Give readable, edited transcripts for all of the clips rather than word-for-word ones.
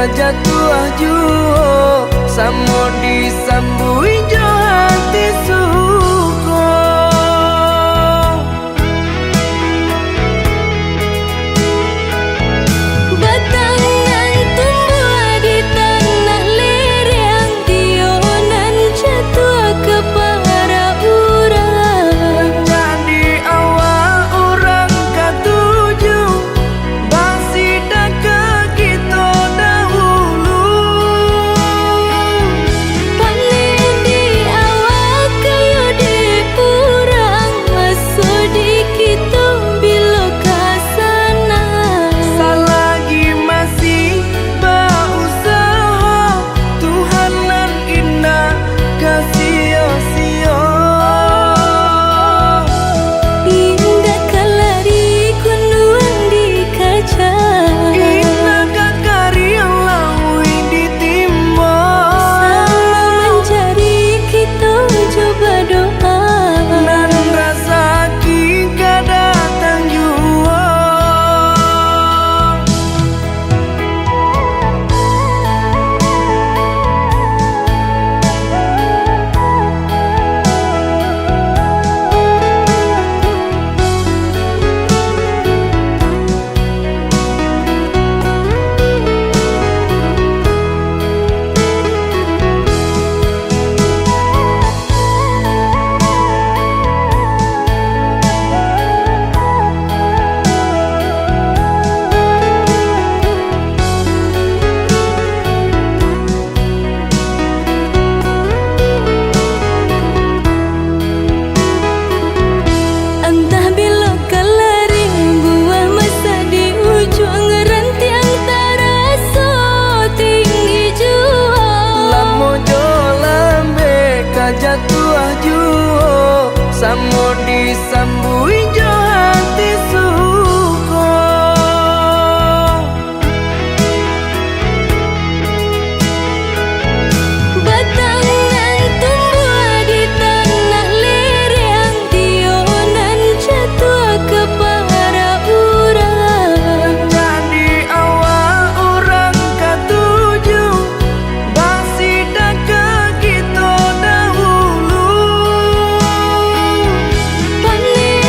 kajatuh juo samo disambui jo hati suko. Batangan tumbuh di tanah lereng, tionan jatuh ke para urang. Jadi awal orang katuju basida ke kita dahulu. Panen di awal kayu di urang, masuk di kita bila kasana. Selagi masih berusaha, Tuhan nan indah kasih-sia. Indah kalari kunduan di kaca, Indah kakari yang lawi ditimba. sama mencari kita coba doa. Nan rasa kita datang jua. Entah bila kelari buah masa di ujung rantiang terasa tinggi jua. Lamo jo lambe kajatuh juo samo disambui jo hati suko. Batangan tumbuh di tanah lereng, tionan jatuh ke para urang. Jadi awal orang katuju basida ke kita dahulu. Panen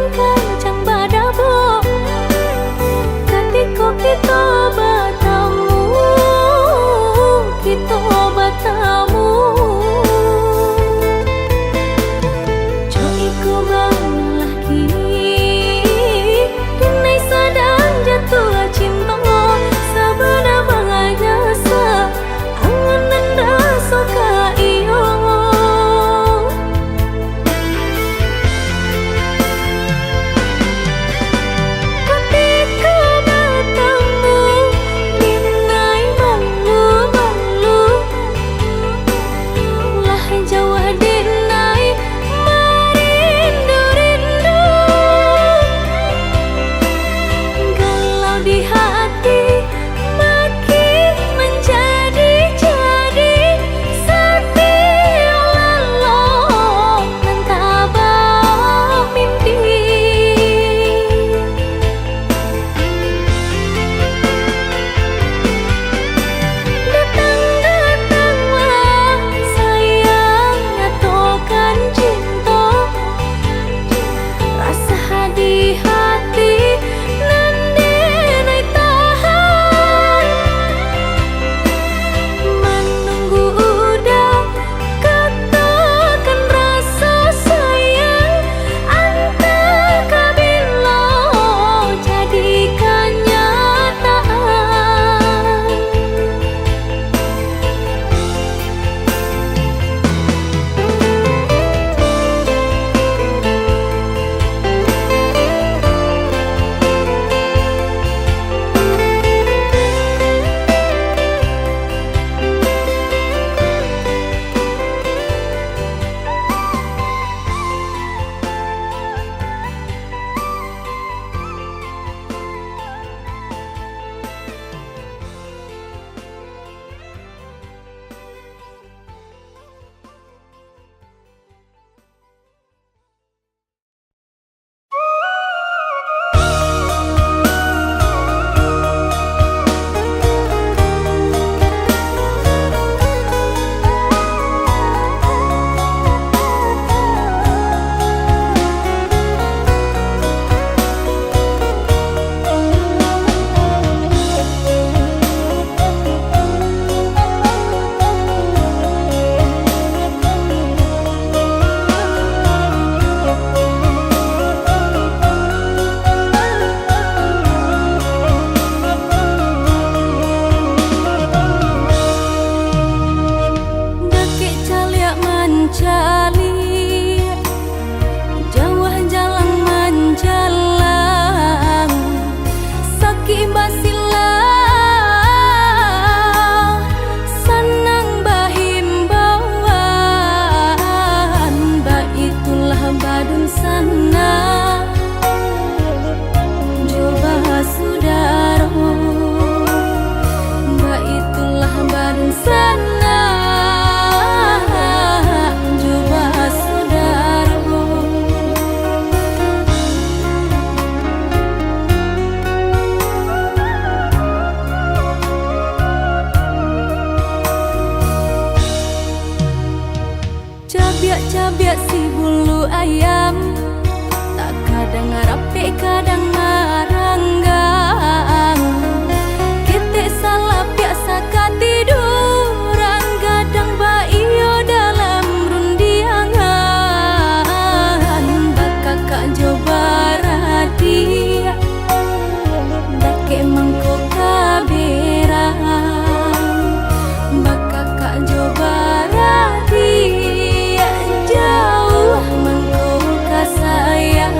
angin kencang badabo ketika kita bertemu, kita bertemu. Jo iku lagi dinai sedang jatuh cinta sabana bangayasa angan nanda soka iyo. Ketika bertemu dinai malu-malu lah jauh dinai merindu-rindu galau di hati makin menjadi-jadi setiap lalu dan tabah mimpi. Datang-datanglah sayang nyatakan cinta rasa di hati nandenai tahan menunggu udah katakan rasa sayang antara kabilo jadikan nyataan. Dake caliak mencali jauh jalan menjalang sakit basilah senang bahimbauan baitulah badun sana coba sudaro baitulah badun sana coba sudaro. Cabiak-cabiak si bulu ayam tak kadang rapi kadang maranggang ketek salah biasa katiduran gadang baio dalam rundiangan bakakak coba radia dake mangko kaberang bakakak coba radia jauh mangko kasayang.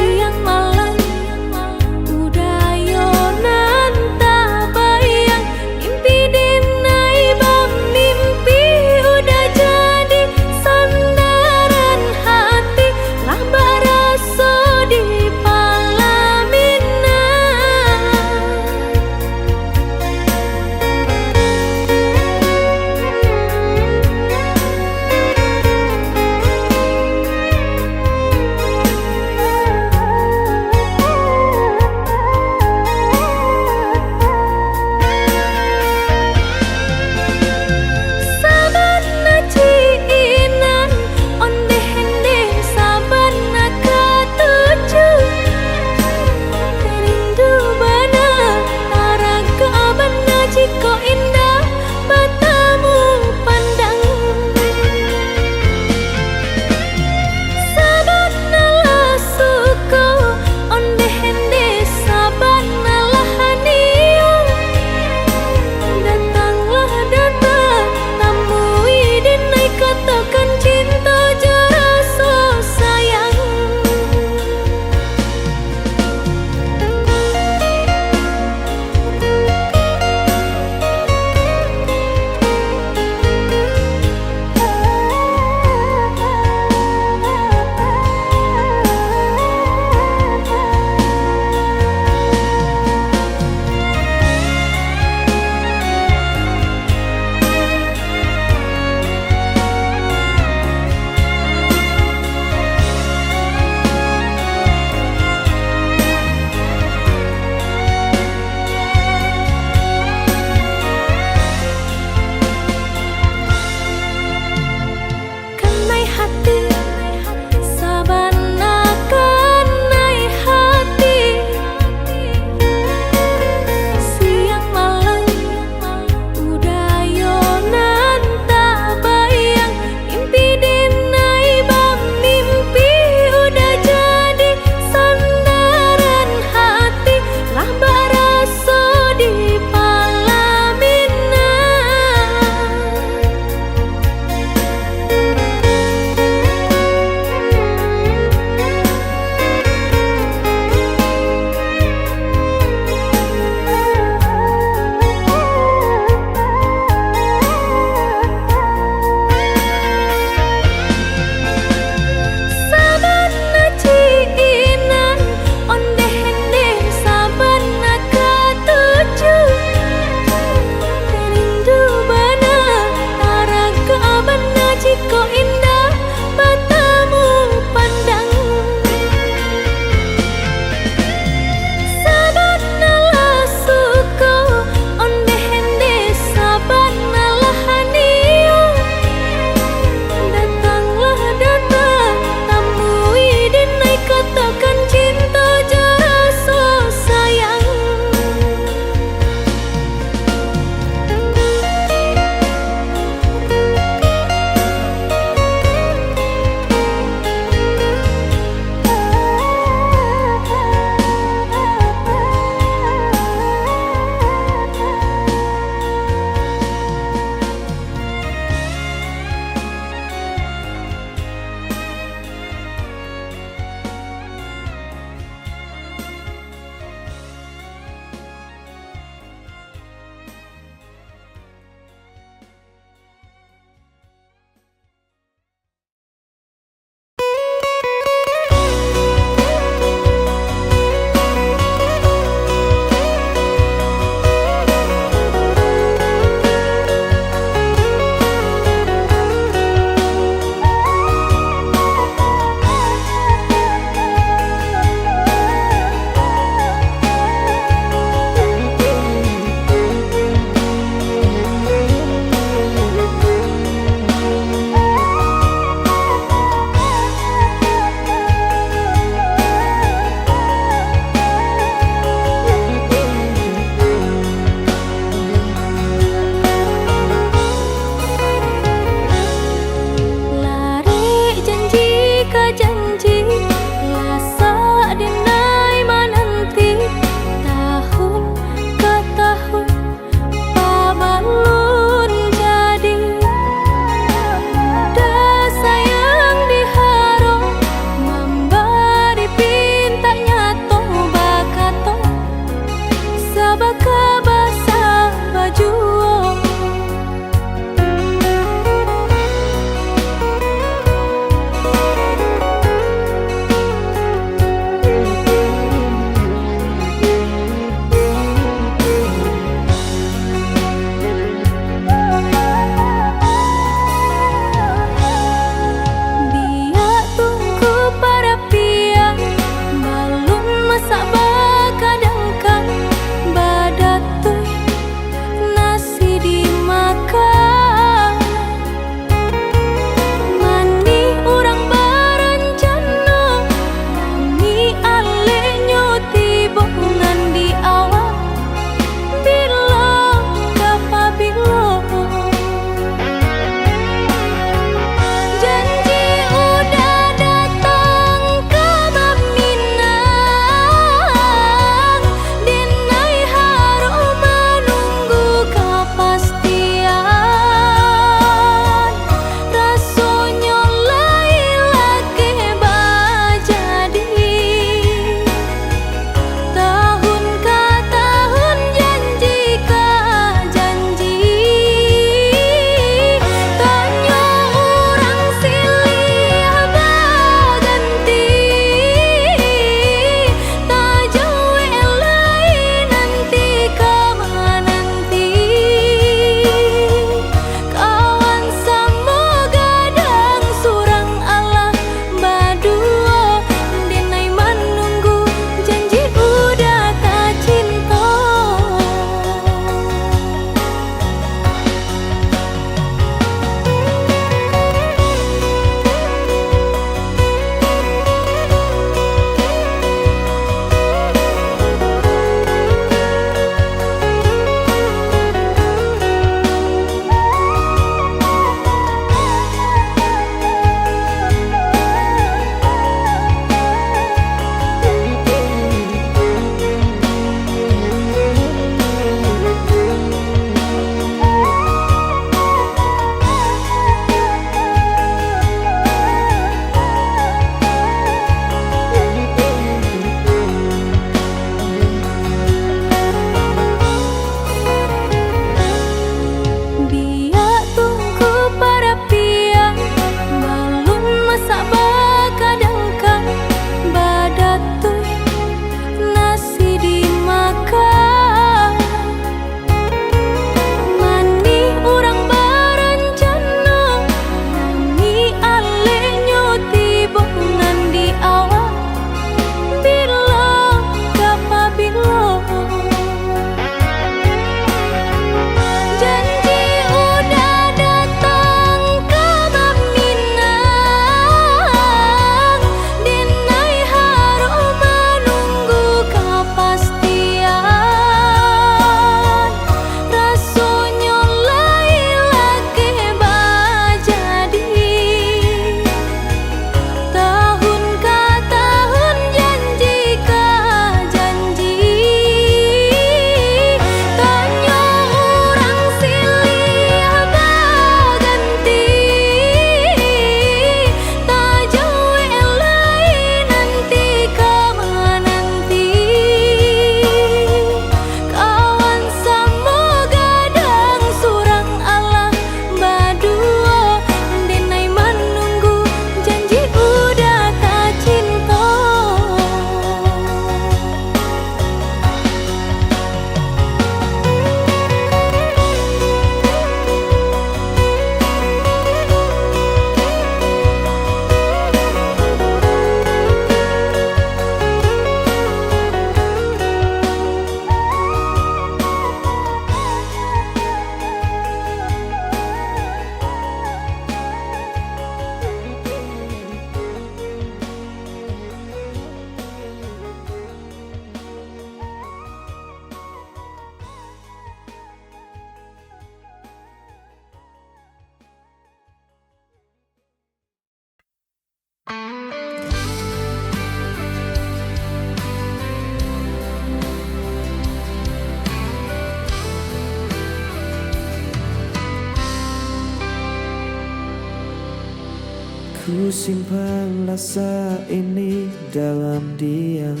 Ku simpan rasa ini dalam diam.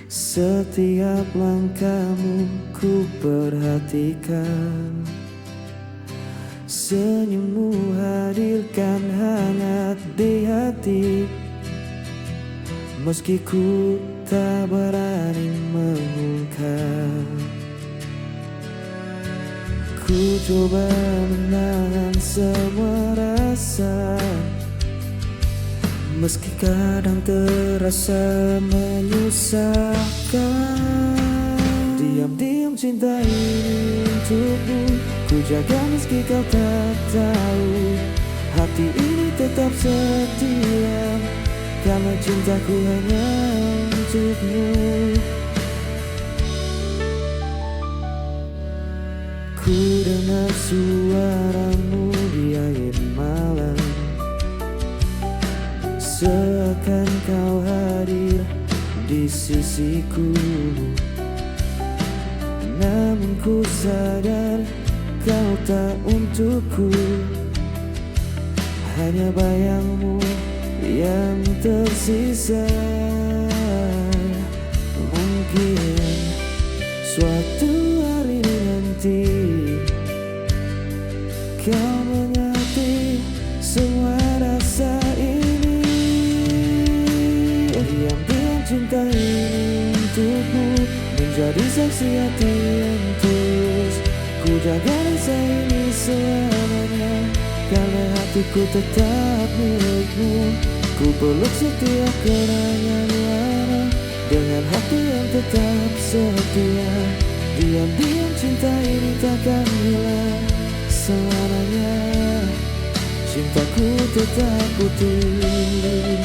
Setiap langkahmu ku perhatikan. Senyummu hadirkan hangat di hati. Meski ku tak berani mengungkap. Ku coba menahan semua rasa, meski kadang terasa menyusahkan. Diam-diam cinta ini untukmu ku jaga meski kau tak tahu. Hati ini tetap setia, karena cintaku hanya untukmu. Ku dengar suaramu di akhir malam, seakan kau hadir di sisiku. Namun ku sadar kau tak untukku, hanya bayangmu yang tersisa. Mungkin suatu hari nanti kau mengerti semua rasa ini. Diam-diam cinta ini untukmu menjadi saksi hati yang tulus. Ku jaga rasa ini selamanya, karena hatiku tetap milikmu. Ku peluk setiap kenangan lama dengan hati yang tetap setia. Diam-diam cinta ini takkan hilang selamanya. Cintaku tetap utuh.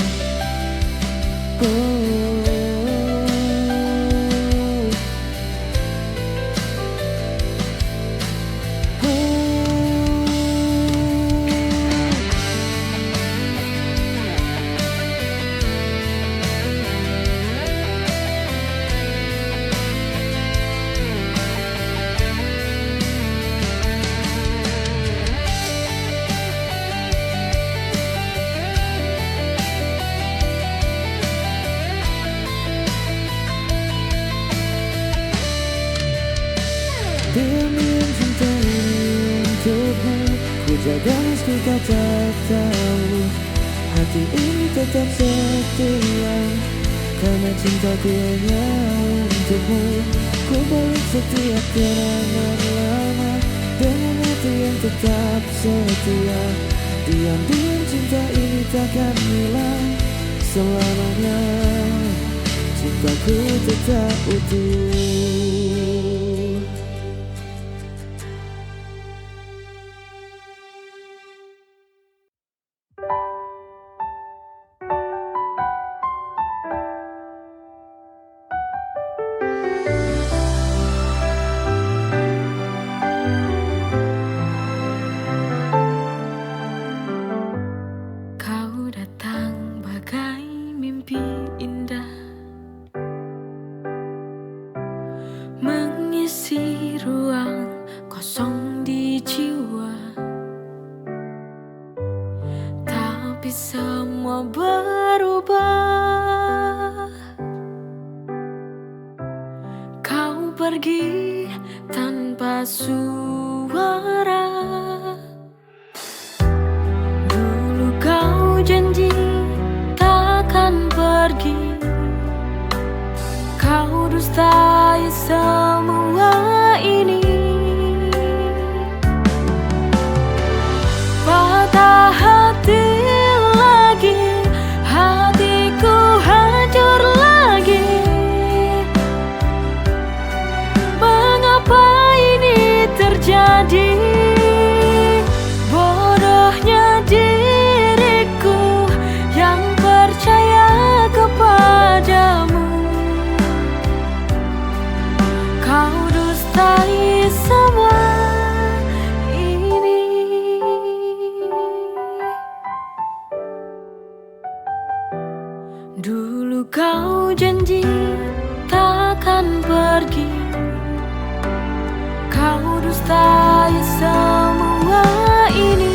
Diam-diam cinta ini untukmu ku jaga meski kau tak tahu. Hati ini tetap setia, karena cintaku hanya untukmu. Ku balik setiap kenangan lama dengan hati yang tetap setia. Diam-diam cinta ini takkan hilang selamanya. Cintaku tetap utuh. Mengisi ruang kosong di jiwa, tapi semua berubah. Kau pergi tanpa suara. Dulu kau janji takkan pergi. Kau dustai semua ini. Patah hati lagi, hatiku hancur lagi. Mengapa ini terjadi? Bodohnya diriku yang percaya kepadamu. Kau dustai semua ini. Dulu kau janji takkan pergi. Kau dustai semua ini.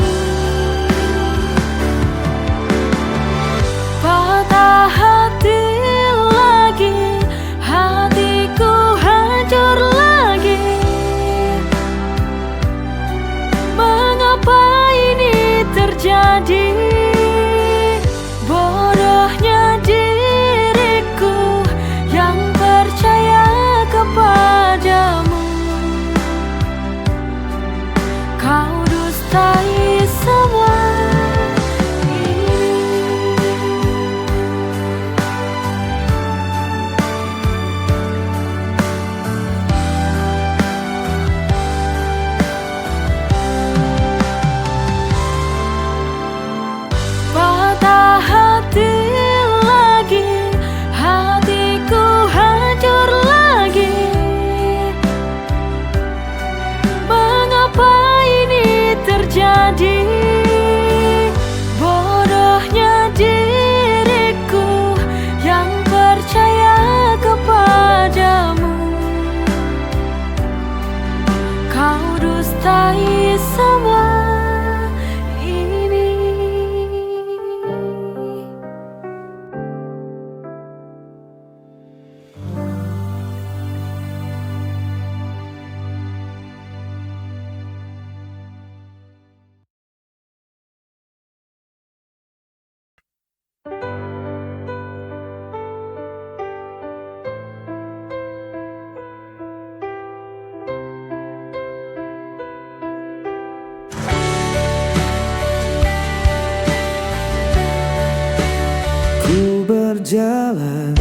berjalan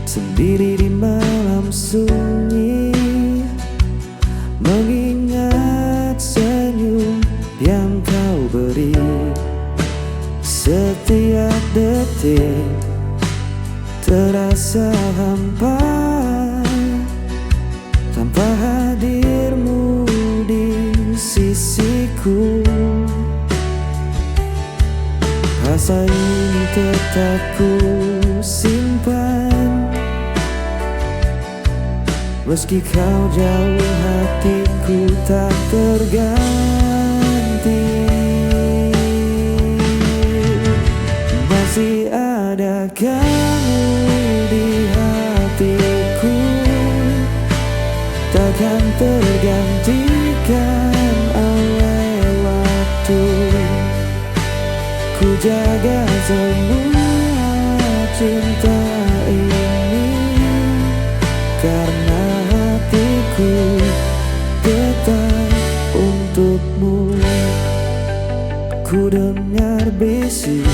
sendiri di malam sunyi, mengingat senyum yang kau beri. Setiap detik terasa hampa tanpa hadirmu di sisiku. Rasa ini tetap ku simpan, meski kau jauh hatiku tak terganti. Masih ada kamu di hatiku, takkan tergantikan oleh waktu. Ku jaga semua cinta ini, karena hatiku tetap untukmu. Ku dengar bisik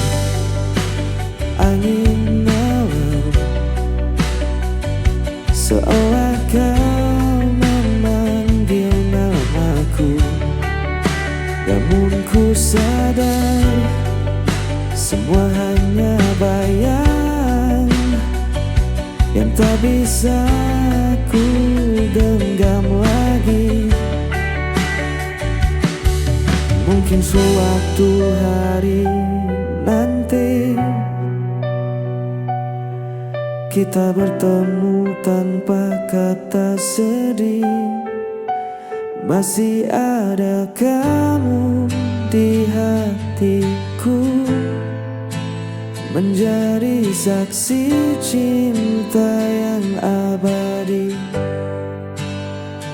angin malam, seolah kau memanggil namaku. Namun ku sadar semua hanya bayang yang tak bisa ku genggam lagi. Mungkin suatu hari nanti kita bertemu tanpa kata sedih. Masih ada kamu di hatiku, menjadi saksi cinta yang abadi.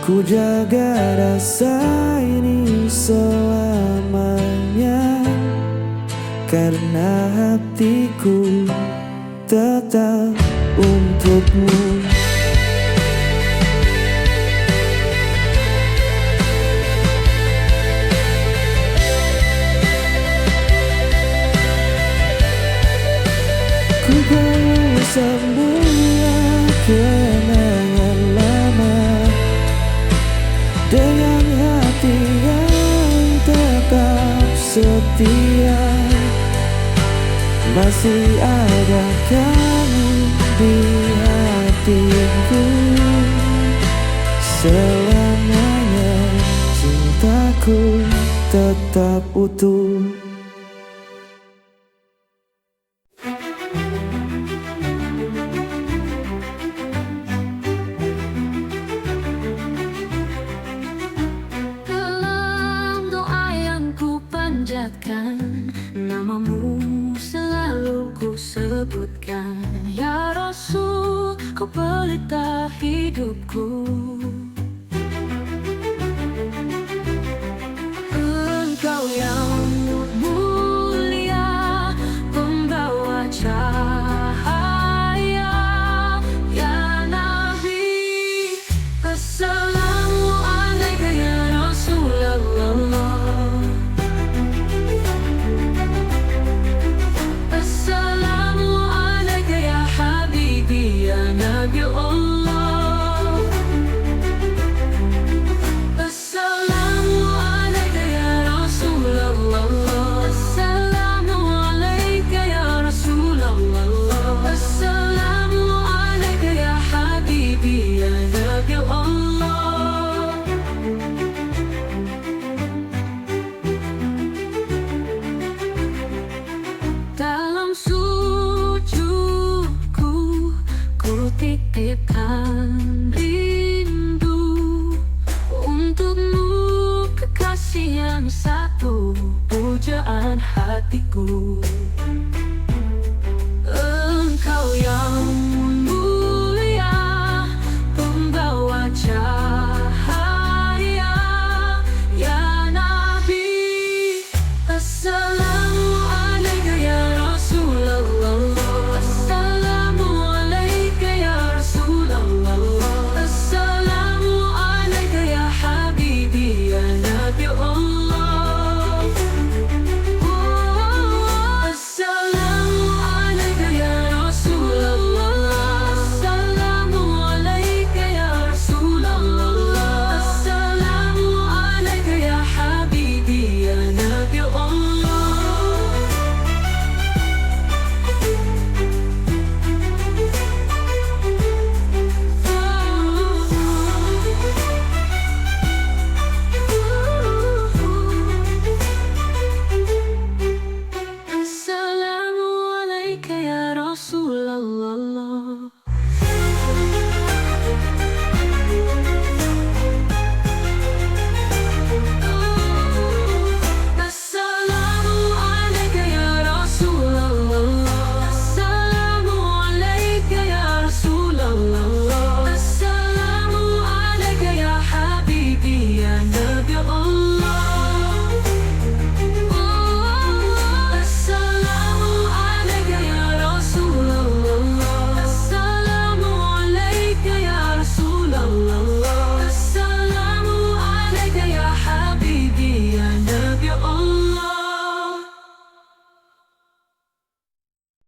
Ku jaga rasa ini selamanya, karena hatiku tetap untukmu. Ku bawa semua kenangan lama dengan hati yang tetap setia. Masih ada kamu di hatiku, selamanya cintaku tetap utuh. Dalam doa yang ku panjatkan, namamu selalu ku sebutkan. Ya Rasul, kau pelita hidupku. Engkau yang mulia, pembawa cahaya. Ya Nabi, Assalamualaikum ya Rasulullah. Assalamualaikum ya Habibi ya Nabi Allah. Assalamualaikum ya Rasulullah. Assalamualaikum ya Rasulullah. Assalamualaikum ya Habibi ya Nabi Allah. Dalam sujudku, ku titipkan rindu untukmu, kekasih yang satu, pujaan hatiku.